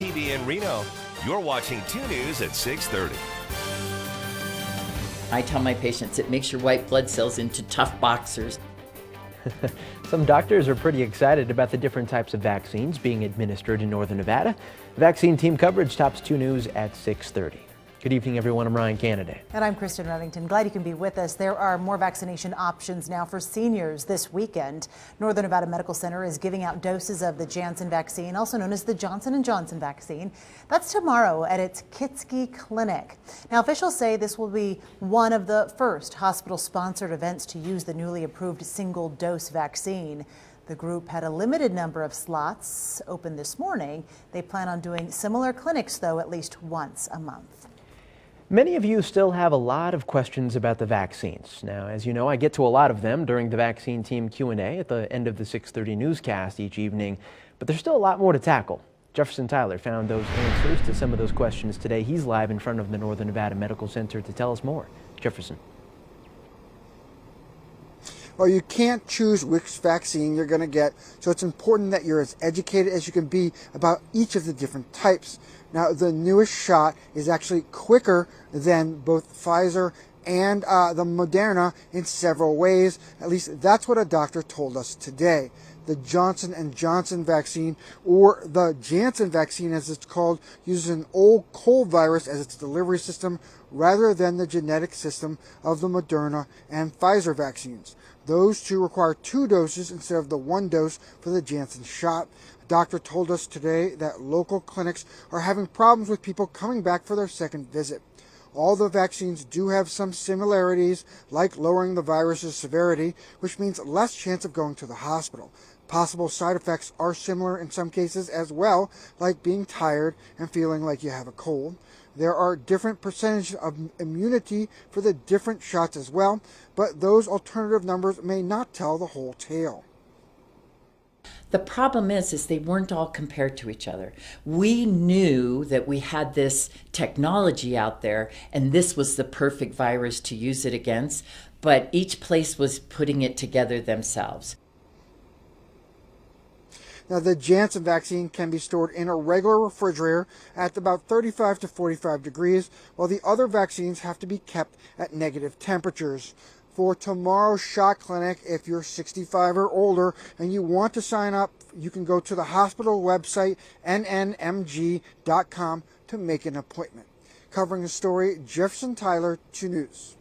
TV in Reno. You're watching 2 News at 6:30. I tell my patients it makes your white blood cells into tough boxers. Some doctors are pretty excited about the different types of vaccines being administered in Northern Nevada. Vaccine team coverage tops 2 News at 6:30. Good evening, everyone. I'm Ryan Canada. And I'm Kristen Remington. Glad you can be with us. There are more vaccination options now for seniors this weekend. Northern Nevada Medical Center is giving out doses of the Janssen vaccine, also known as the Johnson & Johnson vaccine. That's tomorrow at its Kitsky Clinic. Now, officials say this will be one of the first hospital-sponsored events to use the newly approved single-dose vaccine. The group had a limited number of slots open this morning. They plan on doing similar clinics, though, at least once a month. Many of you still have a lot of questions about the vaccines. Now, as you know, I get to a lot of them during the vaccine team Q&A at the end of the 6:30 newscast each evening, but there's still a lot more to tackle. Jefferson Tyler found those answers to some of those questions today. He's live in front of the Northern Nevada Medical Center to tell us more. Jefferson. Well, you can't choose which vaccine you're going to get, so it's important that you're as educated as you can be about each of the different types. Now, the newest shot is actually quicker than both Pfizer and the Moderna in several ways. At least that's what a doctor told us today. The Johnson & Johnson vaccine, or the Janssen vaccine as it's called, uses an old cold virus as its delivery system rather than the genetic system of the Moderna and Pfizer vaccines. Those two require 2 doses instead of the 1 dose for the Janssen shot. A doctor told us today that local clinics are having problems with people coming back for their second visit. All the vaccines do have some similarities, like lowering the virus's severity, which means less chance of going to the hospital. Possible side effects are similar in some cases as well, like being tired and feeling like you have a cold. There are different percentages of immunity for the different shots as well, but those alternative numbers may not tell the whole tale. The problem is they weren't all compared to each other. We knew that we had this technology out there and this was the perfect virus to use it against, but each place was putting it together themselves. Now, the Janssen vaccine can be stored in a regular refrigerator at about 35 to 45 degrees, while the other vaccines have to be kept at negative temperatures. For tomorrow's shot clinic, if you're 65 or older and you want to sign up, you can go to the hospital website, nnmg.com, to make an appointment. Covering the story, Jefferson Tyler, 2 News.